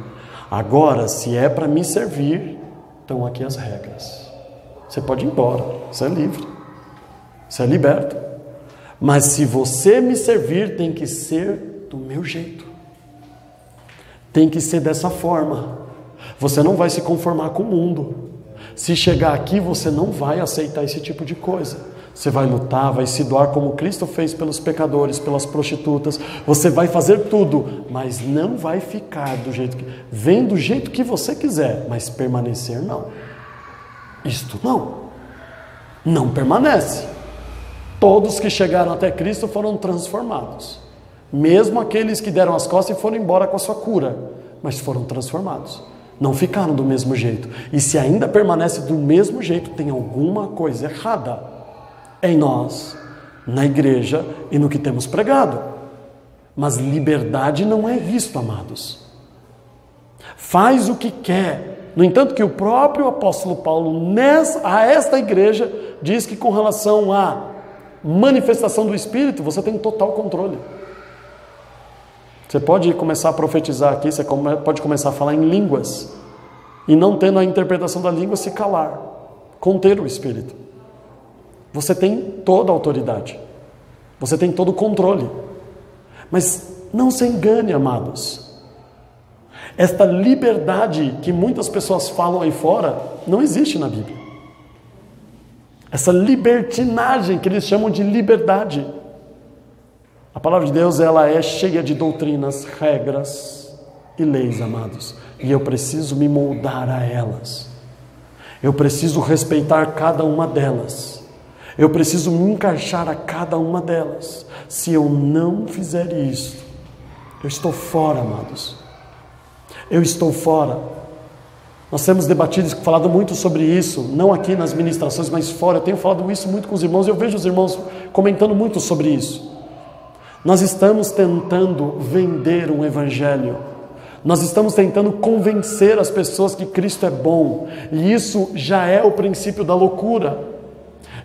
Agora, se é para me servir, estão aqui as regras. Você pode ir embora, você é livre, você é liberto. Mas se você me servir, tem que ser do meu jeito. Tem que ser dessa forma. Você não vai se conformar com o mundo. Se chegar aqui, você não vai aceitar esse tipo de coisa. Você vai lutar, vai se doar como Cristo fez pelos pecadores, pelas prostitutas. Você vai fazer tudo, mas não vai ficar do jeito que... Vem do jeito que você quiser, mas permanecer não. Isto não permanece. Todos que chegaram até Cristo foram transformados. Mesmo aqueles que deram as costas e foram embora com a sua cura, mas foram transformados. Não ficaram do mesmo jeito. E se ainda permanece do mesmo jeito, tem alguma coisa errada em nós, na igreja e no que temos pregado. Mas liberdade não é isto, amados. Faz o que quer. No entanto, que o próprio apóstolo Paulo, a esta igreja, diz que com relação à manifestação do Espírito, você tem total controle. Você pode começar a profetizar aqui, você pode começar a falar em línguas, e não tendo a interpretação da língua, se calar, conter o Espírito. Você tem toda a autoridade, você tem todo o controle. Mas não se engane, amados. Esta liberdade que muitas pessoas falam aí fora, não existe na Bíblia. Essa libertinagem que eles chamam de liberdade. A palavra de Deus, ela é cheia de doutrinas, regras e leis, amados. E eu preciso me moldar a elas. Eu preciso respeitar cada uma delas. Eu preciso me encaixar a cada uma delas. Se eu não fizer isso, eu estou fora, amados. Eu estou fora. Nós temos debatido, falado muito sobre isso, não aqui nas ministrações, mas fora. Eu tenho falado isso muito com os irmãos, eu vejo os irmãos comentando muito sobre isso. Nós estamos tentando vender um evangelho. Nós estamos tentando convencer as pessoas que Cristo é bom. E isso já é o princípio da loucura.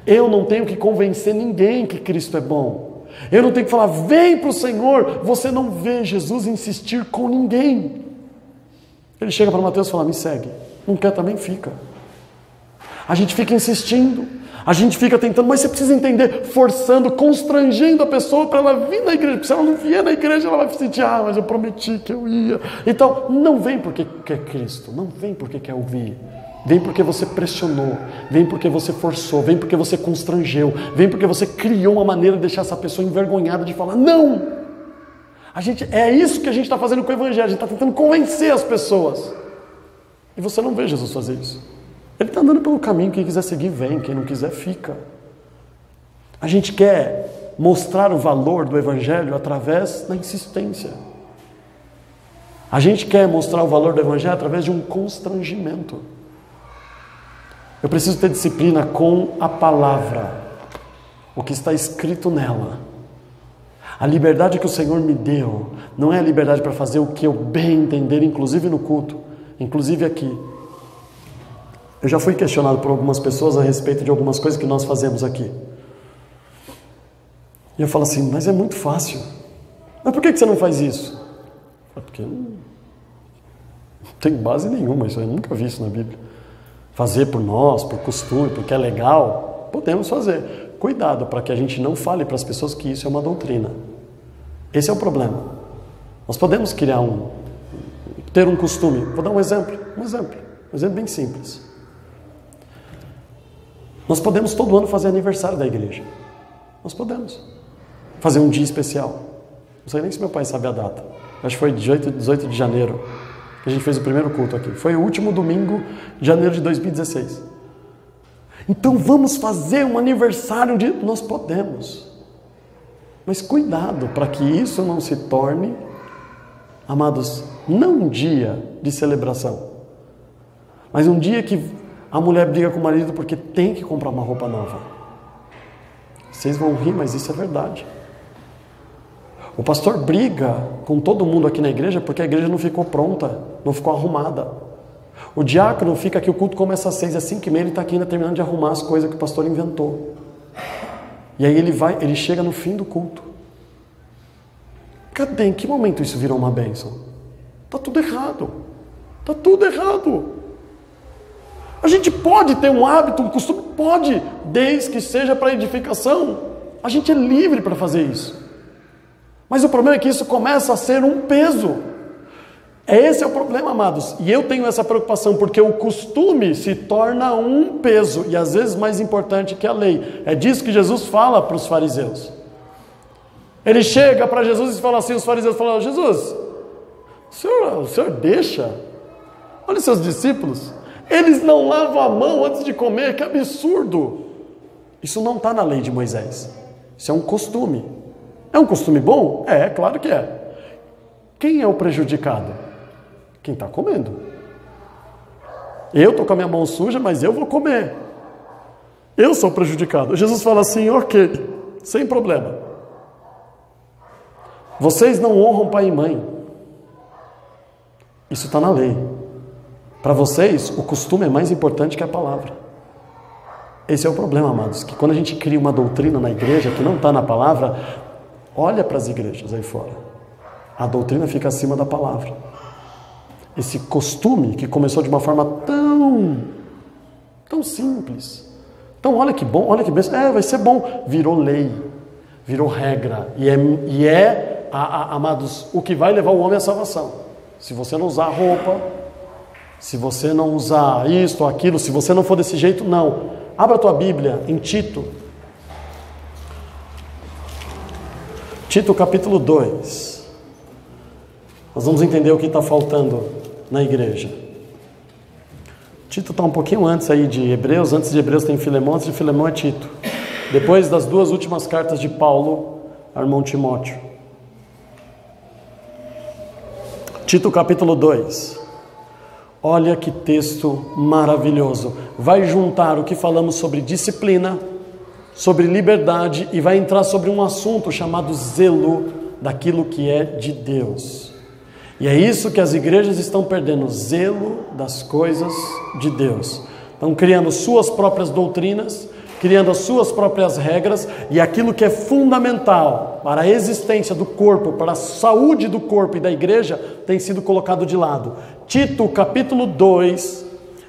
Eu não tenho que convencer ninguém que Cristo é bom. Eu não tenho que falar, vem para o Senhor. Você não vê Jesus insistir com ninguém. Ele chega para Mateus e fala, me segue. Não quer também, fica. A gente fica insistindo. A gente fica tentando, mas você precisa entender, forçando, constrangendo a pessoa para ela vir na igreja. Porque se ela não vier na igreja, ela vai se sentir, mas eu prometi que eu ia. Então, não vem porque quer Cristo. Não vem porque quer ouvir. Vem porque você pressionou, vem porque você forçou, vem porque você constrangeu, vem porque você criou uma maneira de deixar essa pessoa envergonhada de falar, não! É isso que a gente está fazendo com o Evangelho, a gente está tentando convencer as pessoas. E você não vê Jesus fazer isso. Ele está andando pelo caminho, quem quiser seguir vem, quem não quiser fica. A gente quer mostrar o valor do Evangelho através da insistência. A gente quer mostrar o valor do Evangelho através de um constrangimento. Eu preciso ter disciplina com a palavra, o que está escrito nela. A liberdade que o Senhor me deu não é a liberdade para fazer o que eu bem entender, inclusive no culto, inclusive aqui. Eu já fui questionado por algumas pessoas a respeito de algumas coisas que nós fazemos aqui. E eu falo assim, mas é muito fácil. Mas por que você não faz isso? Porque não tem base nenhuma, isso eu nunca vi isso na Bíblia. Fazer por nós, por costume, porque é legal, podemos fazer. Cuidado para que a gente não fale para as pessoas que isso é uma doutrina. Esse é o problema. Nós podemos ter um costume. Vou dar um exemplo bem simples. Nós podemos todo ano fazer aniversário da igreja. Nós podemos. Fazer um dia especial. Não sei nem se meu pai sabe a data. Acho que foi 18 de janeiro. Que a gente fez o primeiro culto aqui. Foi o último domingo de janeiro de 2016. Então vamos fazer um aniversário de... Nós podemos. Mas cuidado para que isso não se torne, amados, não um dia de celebração, mas um dia que a mulher briga com o marido porque tem que comprar uma roupa nova. Vocês vão rir, mas isso é verdade. O pastor briga com todo mundo aqui na igreja porque a igreja não ficou pronta, não ficou arrumada. O diácono fica aqui, o culto começa às 6, às 5h30, ele está aqui ainda terminando de arrumar as coisas que o pastor inventou. E aí ele chega no fim do culto. Cadê? Em que momento isso virou uma bênção? Está tudo errado. Está tudo errado. A gente pode ter um hábito, um costume? Pode, desde que seja para edificação. A gente é livre para fazer isso. Mas o problema é que isso começa a ser um peso. Esse é o problema, amados. E eu tenho essa preocupação, porque o costume se torna um peso, e às vezes mais importante que a lei. É disso que Jesus fala para os fariseus. Ele chega para Jesus e fala assim, os fariseus falam, Jesus, o senhor deixa? Olha os seus discípulos, eles não lavam a mão antes de comer, que absurdo. Isso não está na lei de Moisés. Isso é um costume. É um costume bom? É, claro que é. Quem é o prejudicado? Quem está comendo. Eu estou com a minha mão suja, mas eu vou comer. Eu sou prejudicado. Jesus fala assim, ok, sem problema. Vocês não honram pai e mãe. Isso está na lei. Para vocês, o costume é mais importante que a palavra. Esse é o problema, amados, que quando a gente cria uma doutrina na igreja que não está na palavra, olha para as igrejas aí fora. A doutrina fica acima da palavra. Esse costume que começou de uma forma tão simples. Então, olha que bom, olha que bênção. Vai ser bom. Virou lei, virou regra. E amados, o que vai levar o homem à salvação. Se você não usar roupa, se você não usar isto ou aquilo, se você não for desse jeito, não. Abra a tua Bíblia em Tito. Tito capítulo 2. Nós vamos entender o que está faltando na igreja. Tito está um pouquinho antes aí de Hebreus. Antes de Hebreus tem Filemão, antes de Filemão é Tito. Depois das duas últimas cartas de Paulo ao irmão Timóteo. Tito capítulo 2. Olha que texto maravilhoso. Vai juntar o que falamos sobre disciplina, sobre liberdade, e vai entrar sobre um assunto chamado zelo daquilo que é de Deus. E é isso que as igrejas estão perdendo, zelo das coisas de Deus. Estão criando suas próprias doutrinas, criando as suas próprias regras, e aquilo que é fundamental para a existência do corpo, para a saúde do corpo e da igreja, tem sido colocado de lado. Tito, capítulo 2,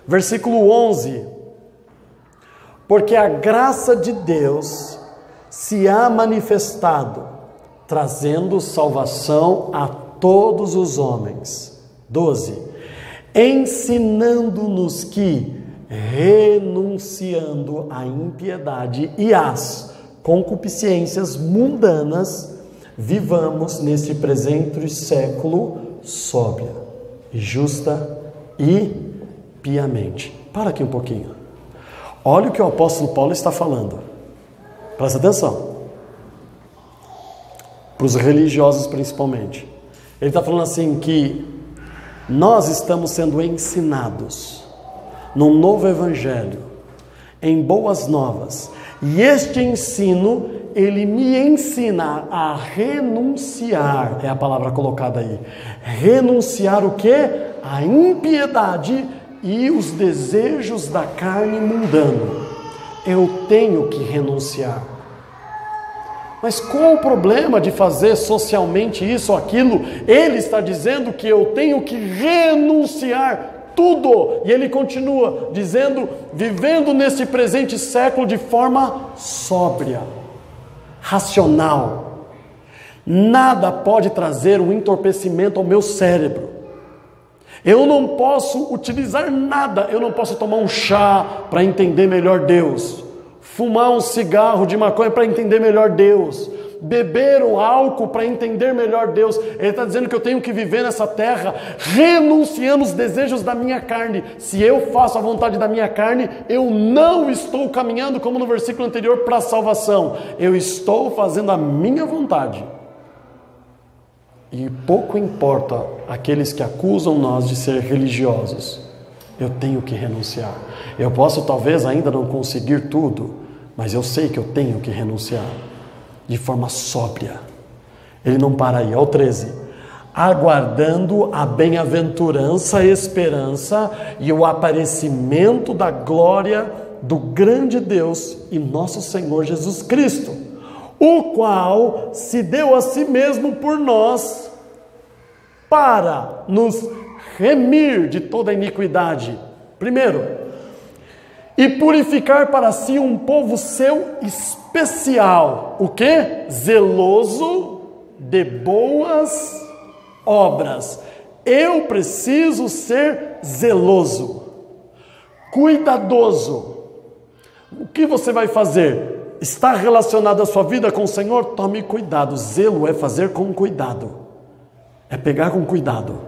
versículo 11. Porque a graça de Deus se há manifestado, trazendo salvação a todos os homens. 12. Ensinando-nos que, renunciando à impiedade e às concupiscências mundanas, vivamos neste presente século sóbria e justa e piamente. Para aqui um pouquinho. Olha o que o apóstolo Paulo está falando. Presta atenção. Para os religiosos principalmente. Ele está falando assim que nós estamos sendo ensinados num novo evangelho, em boas novas. E este ensino, ele me ensina a renunciar, é a palavra colocada aí. Renunciar o quê? A impiedade e os desejos da carne mundano. Eu tenho que renunciar. Mas qual o problema de fazer socialmente isso ou aquilo? Ele está dizendo que eu tenho que renunciar tudo. E ele continua dizendo, vivendo neste presente século de forma sóbria, racional. Nada pode trazer um entorpecimento ao meu cérebro. Eu não posso utilizar nada, eu não posso tomar um chá para entender melhor Deus, fumar um cigarro de maconha para entender melhor Deus, beber o álcool para entender melhor Deus. Ele está dizendo que eu tenho que viver nessa terra renunciando os desejos da minha carne. Se eu faço a vontade da minha carne, eu não estou caminhando, como no versículo anterior, para a salvação. Eu estou fazendo a minha vontade. E pouco importa aqueles que acusam nós de ser religiosos. Eu tenho que renunciar. Eu posso talvez ainda não conseguir tudo, mas eu sei que eu tenho que renunciar. De forma sóbria. Ele não para aí, ao 13. Aguardando a bem-aventurança, a esperança e o aparecimento da glória do grande Deus e nosso Senhor Jesus Cristo, o qual se deu a si mesmo por nós para nos remir de toda iniquidade. Primeiro, e purificar para si um povo seu especial. O quê? Zeloso de boas obras. Eu preciso ser zeloso, cuidadoso. O que você vai fazer? Está relacionado à sua vida com o Senhor? Tome cuidado. Zelo é fazer com cuidado. É pegar com cuidado.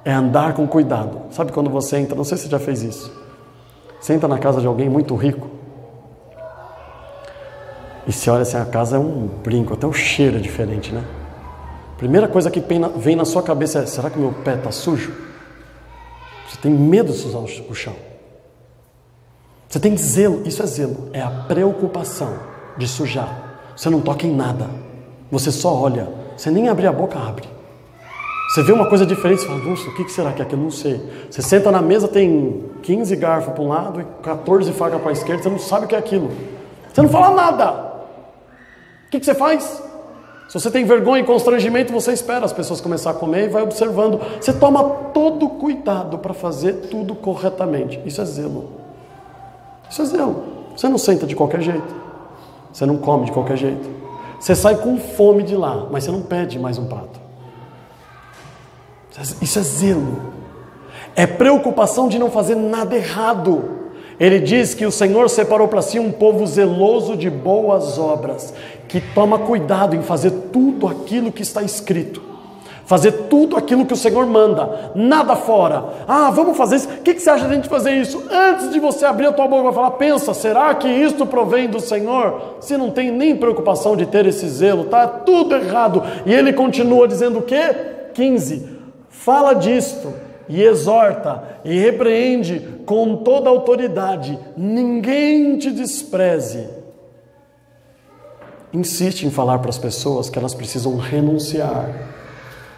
É andar com cuidado. Sabe quando você entra, não sei se você já fez isso. Você entra na casa de alguém muito rico e se olha assim, a casa é um brinco, até o cheiro é diferente, né? Primeira coisa que vem na sua cabeça é, será que meu pé está sujo? Você tem medo de sujar o chão. Você tem zelo, isso é zelo, é a preocupação de sujar. Você não toca em nada, você só olha, você nem abrir a boca, abre. Você vê uma coisa diferente, você fala, nossa, o que será que é aquilo? Eu não sei. Você senta na mesa, tem 15 garfos para um lado e 14 facas para a esquerda, você não sabe o que é aquilo. Você não fala nada. O que você faz? Se você tem vergonha e constrangimento, você espera as pessoas começarem a comer e vai observando. Você toma todo cuidado para fazer tudo corretamente. Isso é zelo. Isso é zelo. Você não senta de qualquer jeito. Você não come de qualquer jeito. Você sai com fome de lá, mas você não pede mais um prato. Isso é zelo. É preocupação de não fazer nada errado. Ele diz que o Senhor separou para si um povo zeloso de boas obras, que toma cuidado em fazer tudo aquilo que está escrito, fazer tudo aquilo que o Senhor manda, nada fora. Ah, vamos fazer isso. O que você acha de a gente fazer isso? Antes de você abrir a tua boca e falar, pensa, será que isto provém do Senhor? Você não tem nem preocupação de ter esse zelo, tá tudo errado. E ele continua dizendo o quê? 15. Fala disto e exorta e repreende com toda autoridade. Ninguém te despreze. Insiste em falar para as pessoas que elas precisam renunciar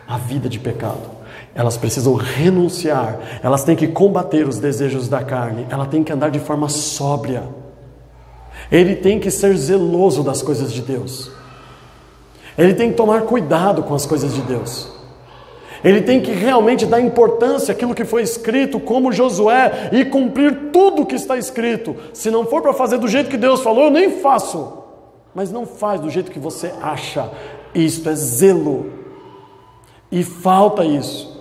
à vida de pecado. Elas precisam renunciar. Elas têm que combater os desejos da carne. Ela tem que andar de forma sóbria. Ele tem que ser zeloso das coisas de Deus. Ele tem que tomar cuidado com as coisas de Deus. Ele tem que realmente dar importância àquilo que foi escrito, como Josué, e cumprir tudo o que está escrito. Se não for para fazer do jeito que Deus falou, eu nem faço. Mas não faz do jeito que você acha. Isto é zelo. E falta isso.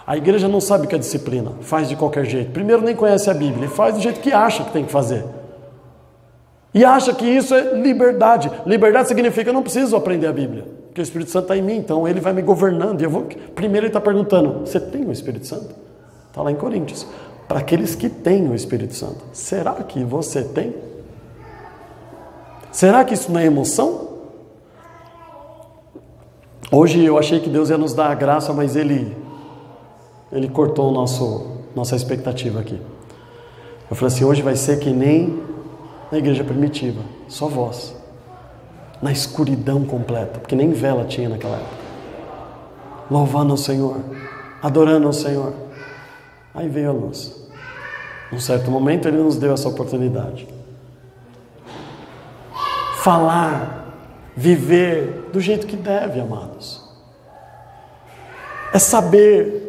A igreja não sabe o que é disciplina, faz de qualquer jeito. Primeiro, nem conhece a Bíblia, e faz do jeito que acha que tem que fazer. E acha que isso é liberdade. Liberdade significa: eu não preciso aprender a Bíblia, porque o Espírito Santo está em mim, então ele vai me governando. E eu vou... Primeiro ele está perguntando: você tem o Espírito Santo? Está lá em Coríntios. Para aqueles que têm o Espírito Santo, será que você tem? Será que isso não é emoção? Hoje eu achei que Deus ia nos dar a graça, mas Ele cortou nossa expectativa aqui. Eu falei assim: hoje vai ser que nem na igreja primitiva, só voz, na escuridão completa, porque nem vela tinha naquela época, louvando ao Senhor, adorando ao Senhor. Aí veio a luz. Num certo momento Ele nos deu essa oportunidade. Falar, viver do jeito que deve, amados. É saber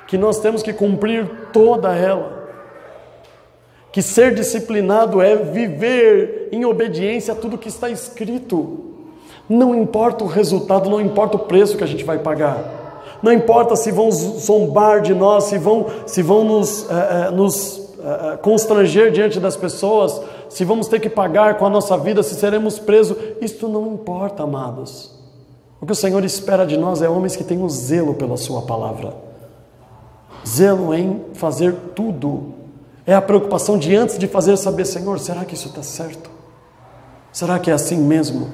que nós temos que cumprir toda ela. Que ser disciplinado é viver em obediência a tudo que está escrito. Não importa o resultado, não importa o preço que a gente vai pagar. Não importa se vão zombar de nós, se vão nos constranger diante das pessoas, se vamos ter que pagar com a nossa vida, se seremos presos. Isto não importa, amados. O que o Senhor espera de nós é homens que tenham zelo pela sua palavra. Zelo em fazer tudo. É a preocupação de antes de fazer saber: Senhor, será que isso está certo? Será que é assim mesmo?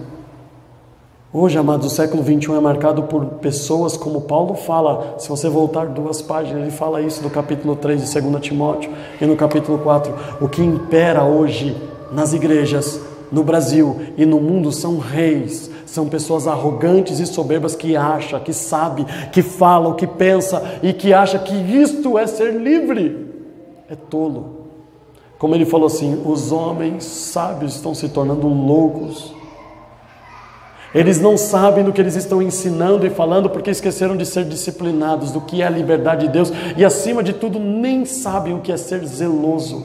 Hoje, amados, o século 21 é marcado por pessoas como Paulo fala. Se você voltar 2 páginas, ele fala isso no capítulo 3 de 2 Timóteo e no capítulo 4. O que impera hoje nas igrejas, no Brasil e no mundo são reis. São pessoas arrogantes e soberbas que acham, que sabem, que falam, que pensam e que acham que isto é ser livre. É tolo. Como ele falou assim: os homens sábios estão se tornando loucos. Eles não sabem do que eles estão ensinando e falando, porque esqueceram de ser disciplinados, do que é a liberdade de Deus, e acima de tudo nem sabem o que é ser zeloso.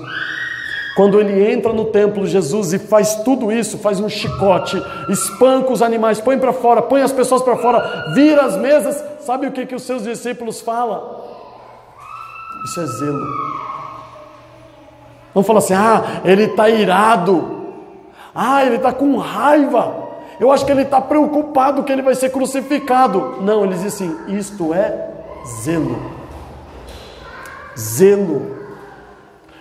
Quando ele entra no templo, Jesus, e faz tudo isso, faz um chicote, espanca os animais, põe para fora, põe as pessoas para fora, vira as mesas, sabe o que os seus discípulos falam? Isso é zelo. Não fala assim: ele está irado, ele está com raiva, eu acho que ele está preocupado que ele vai ser crucificado. Não, eles dizem assim: isto é zelo. Zelo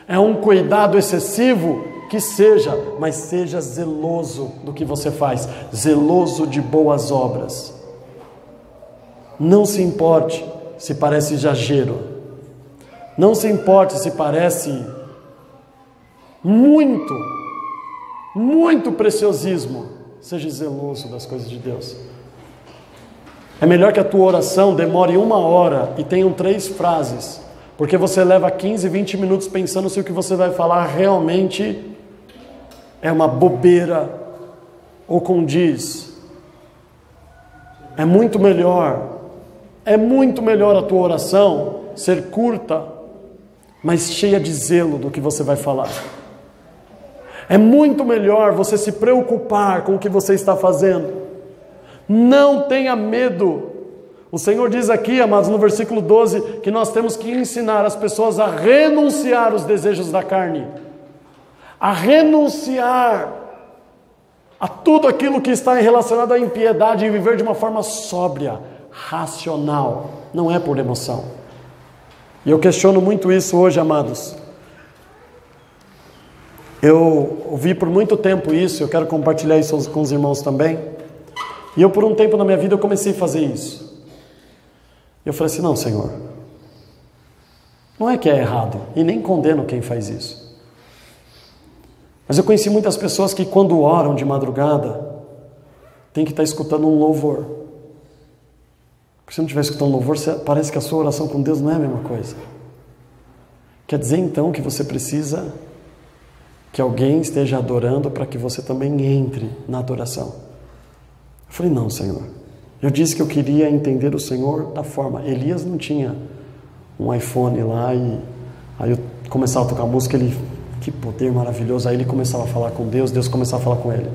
é um cuidado excessivo, que seja, mas seja zeloso do que você faz, zeloso de boas obras. Não se importe se parece exagero, não se importe se parece muito preciosismo. Seja zeloso das coisas de Deus. É melhor que a tua oração demore 1 hora e tenham 3 frases, porque você leva 15, 20 minutos pensando se o que você vai falar realmente é uma bobeira ou condiz. É muito melhor a tua oração ser curta, mas cheia de zelo do que você vai falar. É muito melhor você se preocupar com o que você está fazendo. Não tenha medo. O Senhor diz aqui, amados, no versículo 12, que nós temos que ensinar as pessoas a renunciar os desejos da carne. A renunciar a tudo aquilo que está relacionado à impiedade e viver de uma forma sóbria, racional. Não é por emoção. E eu questiono muito isso hoje, amados. Eu ouvi por muito tempo isso, eu quero compartilhar isso com os irmãos também. E eu, por um tempo na minha vida, eu comecei a fazer isso. Eu falei assim: não, Senhor, não é que é errado, e nem condeno quem faz isso. Mas eu conheci muitas pessoas que, quando oram de madrugada, tem que estar escutando um louvor. Porque se não estiver escutando louvor, parece que a sua oração com Deus não é a mesma coisa. Quer dizer, então, que você precisa que alguém esteja adorando para que você também entre na adoração. Eu falei, não, Senhor. Eu disse que eu queria entender o Senhor da forma. Elias não tinha um iPhone lá e aí eu começava a tocar música, ele, que poder maravilhoso, aí ele começava a falar com Deus, Deus começava a falar com ele.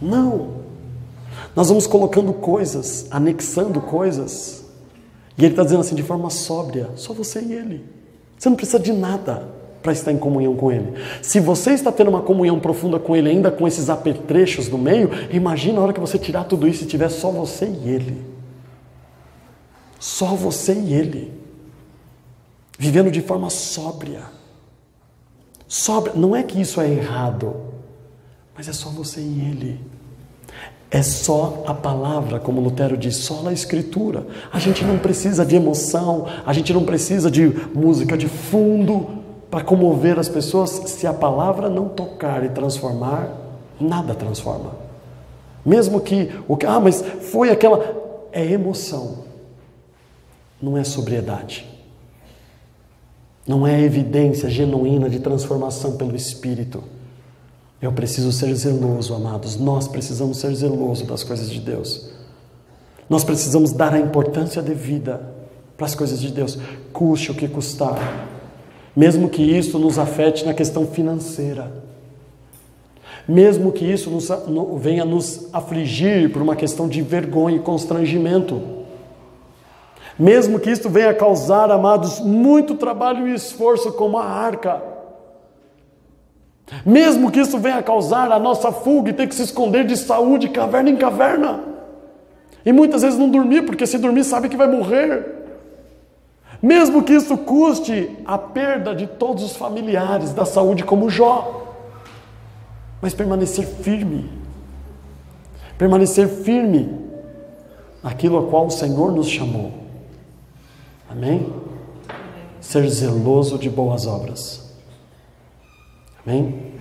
Não. Nós vamos colocando coisas, anexando coisas, e ele está dizendo assim, de forma sóbria, só você e ele. Você não precisa de nada para estar em comunhão com ele. Se você está tendo uma comunhão profunda com ele, ainda com esses apetrechos no meio, imagina a hora que você tirar tudo isso e tiver só você e ele. Só você e ele. Vivendo de forma sóbria. Sóbria. Não é que isso é errado, mas é só você e ele. É só a palavra, como Lutero diz, só a escritura. A gente não precisa de emoção, a gente não precisa de música de fundo para comover as pessoas. Se a palavra não tocar e transformar, nada transforma. Mesmo que, mas foi aquela, é emoção. Não é sobriedade. Não é evidência genuína de transformação pelo Espírito. Eu preciso ser zeloso, amados. Nós precisamos ser zelosos das coisas de Deus. Nós precisamos dar a importância devida para as coisas de Deus, custe o que custar. Mesmo que isso nos afete na questão financeira. Mesmo que isso venha nos afligir por uma questão de vergonha e constrangimento. Mesmo que isso venha causar, amados, muito trabalho e esforço como a arca. Mesmo que isso venha causar a nossa fuga e ter que se esconder de Saul de caverna em caverna. E muitas vezes não dormir, porque se dormir sabe que vai morrer. Mesmo que isso custe a perda de todos os familiares da saúde como Jó. Mas permanecer firme. Permanecer firme naquilo a qual o Senhor nos chamou. Amém? Ser zeloso de boas obras. Amém?